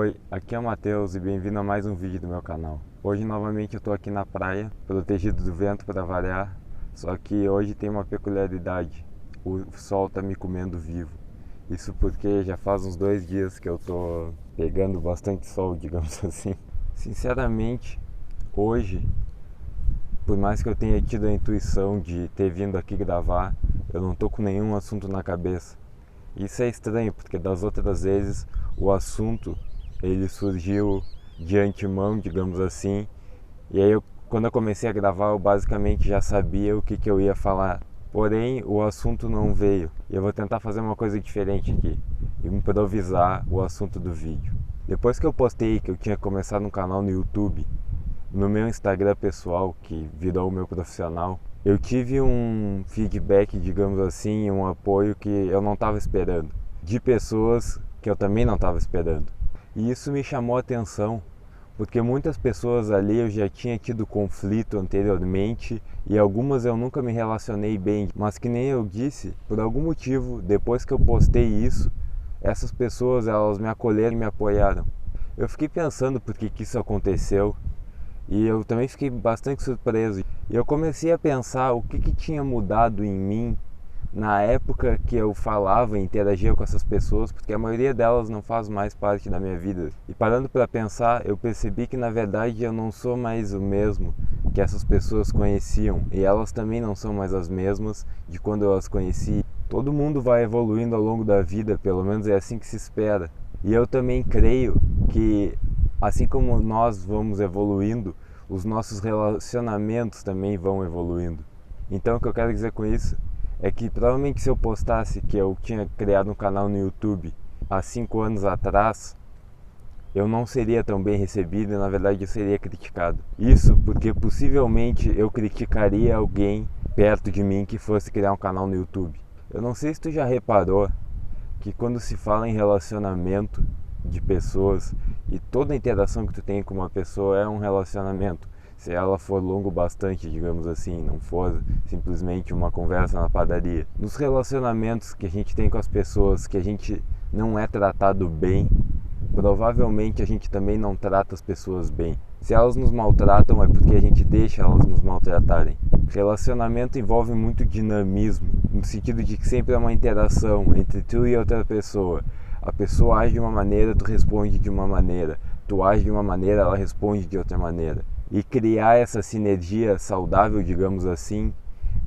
Oi, aqui é o Matheus e bem-vindo a mais um vídeo do meu canal. Hoje novamente eu tô aqui na praia, protegido do vento para variar, só que hoje tem uma peculiaridade, o sol tá me comendo vivo. Isso porque já faz uns 2 dias que eu tô pegando bastante sol, digamos assim. Sinceramente, hoje, por mais que eu tenha tido a intuição de ter vindo aqui gravar, eu não tô com nenhum assunto na cabeça. Isso é estranho, porque das outras vezes o assunto ele surgiu de antemão, digamos assim, e aí quando eu comecei a gravar eu basicamente já sabia o que eu ia falar. Porém, o assunto não veio, e eu vou tentar fazer uma coisa diferente aqui, improvisar o assunto do vídeo. Depois que eu postei que eu tinha começado um canal no YouTube, no meu Instagram pessoal, que virou o meu profissional, eu tive um feedback, digamos assim, um apoio que eu não estava esperando, de pessoas que eu também não estava esperando. E isso me chamou a atenção, porque muitas pessoas ali eu já tinha tido conflito anteriormente e algumas eu nunca me relacionei bem, mas que nem eu disse, por algum motivo, depois que eu postei isso, essas pessoas elas me acolheram e me apoiaram. Eu fiquei pensando por que isso aconteceu e eu também fiquei bastante surpreso. E eu comecei a pensar o que tinha mudado em mim na época que eu falava e interagia com essas pessoas, porque a maioria delas não faz mais parte da minha vida. E parando para pensar, eu percebi que na verdade eu não sou mais o mesmo que essas pessoas conheciam, e elas também não são mais as mesmas de quando eu as conheci. Todo mundo vai evoluindo ao longo da vida, pelo menos é assim que se espera. E eu também creio que assim como nós vamos evoluindo, os nossos relacionamentos também vão evoluindo. Então o que eu quero dizer com isso é que provavelmente se eu postasse que eu tinha criado um canal no YouTube há 5 anos atrás, eu não seria tão bem recebido e na verdade eu seria criticado. Isso porque possivelmente eu criticaria alguém perto de mim que fosse criar um canal no YouTube. Eu não sei se tu já reparou que quando se fala em relacionamento de pessoas e toda a interação que tu tem com uma pessoa é um relacionamento, se ela for longo bastante, digamos assim, não for simplesmente uma conversa na padaria. Nos relacionamentos que a gente tem com as pessoas que a gente não é tratado bem, provavelmente a gente também não trata as pessoas bem. Se elas nos maltratam é porque a gente deixa elas nos maltratarem. Relacionamento envolve muito dinamismo, no sentido de que sempre é uma interação entre tu e outra pessoa. A pessoa age de uma maneira, tu responde de uma maneira. Tu age de uma maneira, ela responde de outra maneira. E criar essa sinergia saudável, digamos assim,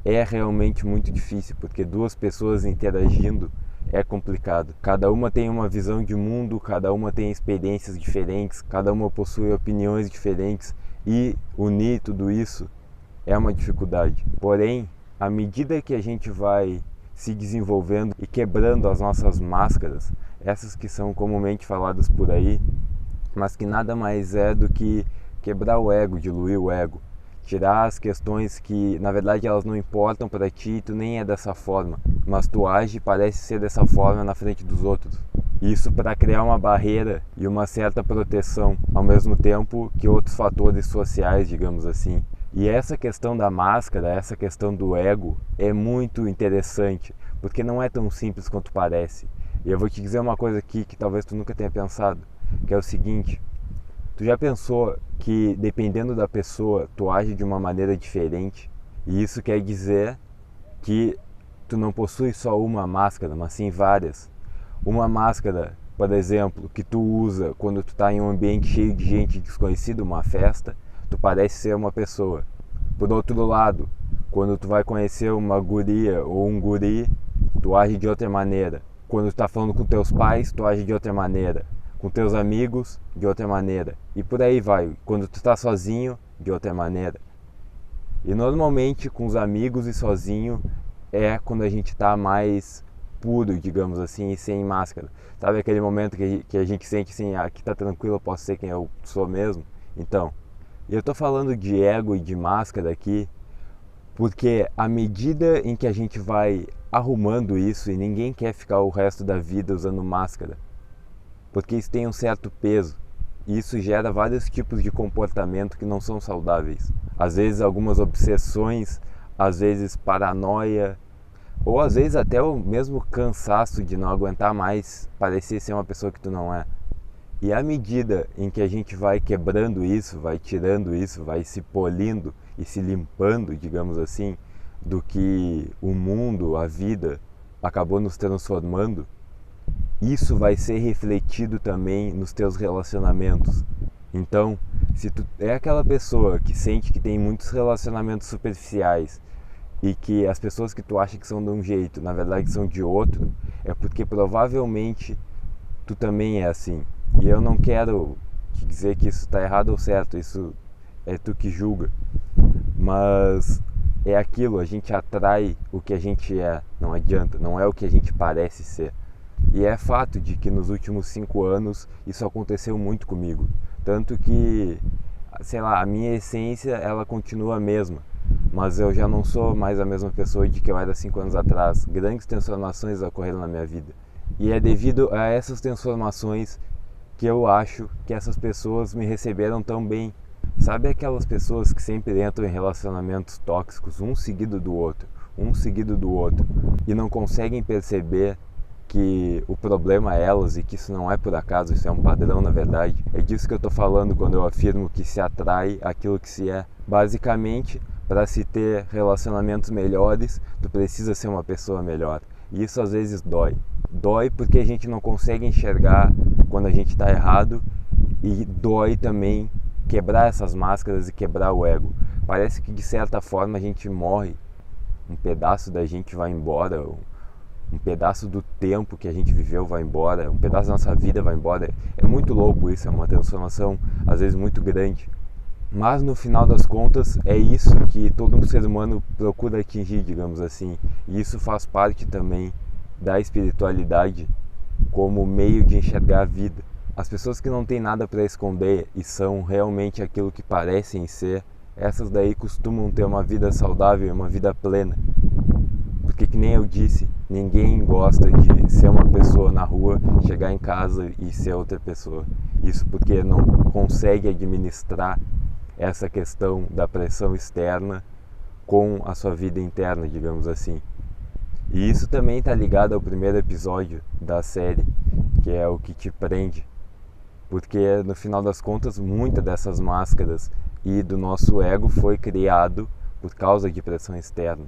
é realmente muito difícil, porque duas pessoas interagindo é complicado. Cada uma tem uma visão de mundo, cada uma tem experiências diferentes, cada uma possui opiniões diferentes e unir tudo isso é uma dificuldade. Porém, à medida que a gente vai se desenvolvendo e quebrando as nossas máscaras, essas que são comumente faladas por aí, mas que nada mais é do que quebrar o ego, diluir o ego, tirar as questões que na verdade elas não importam para ti, tu nem é dessa forma, mas tu age e parece ser dessa forma na frente dos outros. Isso para criar uma barreira e uma certa proteção, ao mesmo tempo que outros fatores sociais, digamos assim. E essa questão da máscara, essa questão do ego é muito interessante, porque não é tão simples quanto parece. E eu vou te dizer uma coisa aqui que talvez tu nunca tenha pensado, que é o seguinte: tu já pensou que dependendo da pessoa, tu age de uma maneira diferente? E isso quer dizer que tu não possui só uma máscara, mas sim várias. Uma máscara, por exemplo, que tu usa quando tu está em um ambiente cheio de gente desconhecida, uma festa, tu parece ser uma pessoa. Por outro lado, quando tu vai conhecer uma guria ou um guri, tu age de outra maneira. Quando tu está falando com teus pais, tu age de outra maneira. Com teus amigos, de outra maneira. E por aí vai. Quando tu está sozinho, de outra maneira. E normalmente com os amigos e sozinho é quando a gente está mais puro, digamos assim, e sem máscara. Sabe aquele momento que a gente sente assim, aqui tá tranquilo, eu posso ser quem eu sou mesmo? Então, eu tô falando de ego e de máscara aqui porque à medida em que a gente vai arrumando isso, e ninguém quer ficar o resto da vida usando máscara, porque isso tem um certo peso, e isso gera vários tipos de comportamento que não são saudáveis. Às vezes algumas obsessões, às vezes paranoia, ou às vezes até o mesmo cansaço de não aguentar mais parecer ser uma pessoa que tu não é. E à medida em que a gente vai quebrando isso, vai tirando isso, vai se polindo e se limpando, digamos assim, do que o mundo, a vida acabou nos transformando, isso vai ser refletido também nos teus relacionamentos. Então, se tu é aquela pessoa que sente que tem muitos relacionamentos superficiais e que as pessoas que tu acha que são de um jeito, na verdade são de outro, é porque provavelmente tu também é assim. E eu não quero te dizer que isso está errado ou certo, isso é tu que julga. Mas é aquilo, a gente atrai o que a gente é, não adianta, não é o que a gente parece ser. E é fato de que nos últimos 5 anos isso aconteceu muito comigo. Tanto que, sei lá, a minha essência ela continua a mesma. Mas eu já não sou mais a mesma pessoa de que eu era 5 anos atrás. Grandes transformações ocorreram na minha vida. E é devido a essas transformações que eu acho que essas pessoas me receberam tão bem. Sabe aquelas pessoas que sempre entram em relacionamentos tóxicos, um seguido do outro, e não conseguem perceber que o problema é elas e que isso não é por acaso, isso é um padrão na verdade. É disso que eu estou falando quando eu afirmo que se atrai aquilo que se é. Basicamente, para se ter relacionamentos melhores, tu precisa ser uma pessoa melhor. E isso às vezes dói. Dói porque a gente não consegue enxergar quando a gente está errado, e dói também quebrar essas máscaras e quebrar o ego. Parece que de certa forma a gente morre, um pedaço da gente vai embora, um pedaço do tempo que a gente viveu vai embora, um pedaço da nossa vida vai embora. É muito louco isso, é uma transformação às vezes muito grande. Mas no final das contas é isso que todo ser humano procura atingir, digamos assim. E isso faz parte também da espiritualidade como meio de enxergar a vida. As pessoas que não têm nada para esconder e são realmente aquilo que parecem ser, essas daí costumam ter uma vida saudável e uma vida plena. Porque que nem eu disse, ninguém gosta de ser uma pessoa na rua, chegar em casa e ser outra pessoa. Isso porque não consegue administrar essa questão da pressão externa com a sua vida interna, digamos assim. E isso também está ligado ao primeiro episódio da série, que é o que te prende. Porque no final das contas, muitas dessas máscaras e do nosso ego foi criado por causa de pressão externa.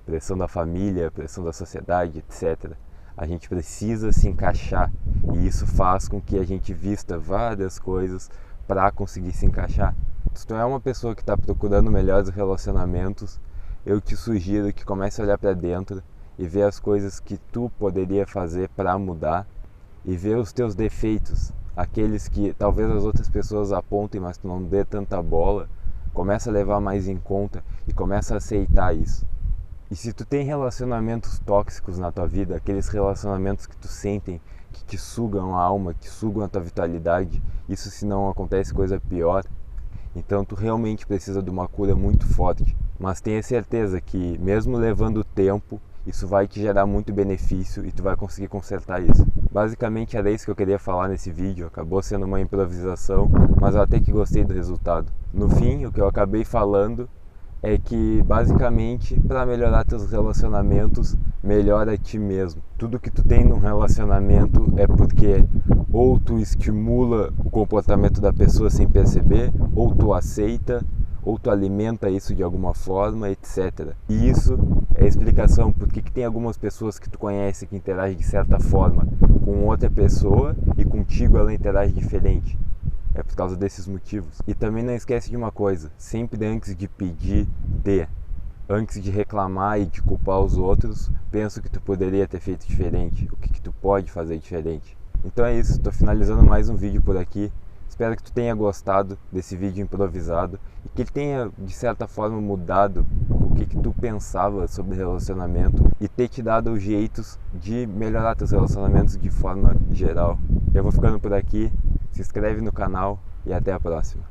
Pressão da família, pressão da sociedade, etc. A gente precisa se encaixar e isso faz com que a gente vista várias coisas para conseguir se encaixar. Se tu é uma pessoa que está procurando melhores relacionamentos, eu te sugiro que comece a olhar para dentro e ver as coisas que tu poderia fazer para mudar e ver os teus defeitos, aqueles que talvez as outras pessoas apontem, mas tu não dê tanta bola. Começa a levar mais em conta e começa a aceitar isso. E se tu tem relacionamentos tóxicos na tua vida, aqueles relacionamentos que tu sentem que te sugam a alma, que sugam a tua vitalidade, isso se não acontece coisa pior, então tu realmente precisa de uma cura muito forte. Mas tenha certeza que mesmo levando tempo, isso vai te gerar muito benefício e tu vai conseguir consertar isso. Basicamente era isso que eu queria falar nesse vídeo, acabou sendo uma improvisação, mas eu até que gostei do resultado. No fim, o que eu acabei falando é que basicamente para melhorar teus relacionamentos, melhora a ti mesmo. Tudo que tu tem num relacionamento é porque ou tu estimula o comportamento da pessoa sem perceber, ou tu aceita, ou tu alimenta isso de alguma forma, etc. E isso é a explicação por que tem algumas pessoas que tu conhece que interagem de certa forma com outra pessoa e contigo ela interage diferente. É por causa desses motivos. E também não esquece de uma coisa, sempre antes de pedir, dê. Antes de reclamar e de culpar os outros, pensa o que tu poderia ter feito diferente, o que tu pode fazer diferente. Então é isso, estou finalizando mais um vídeo por aqui. Espero que tu tenha gostado desse vídeo improvisado e que ele tenha, de certa forma, mudado o que tu pensava sobre relacionamento e ter te dado jeitos de melhorar teus relacionamentos de forma geral. Eu vou ficando por aqui, se inscreve no canal e até a próxima.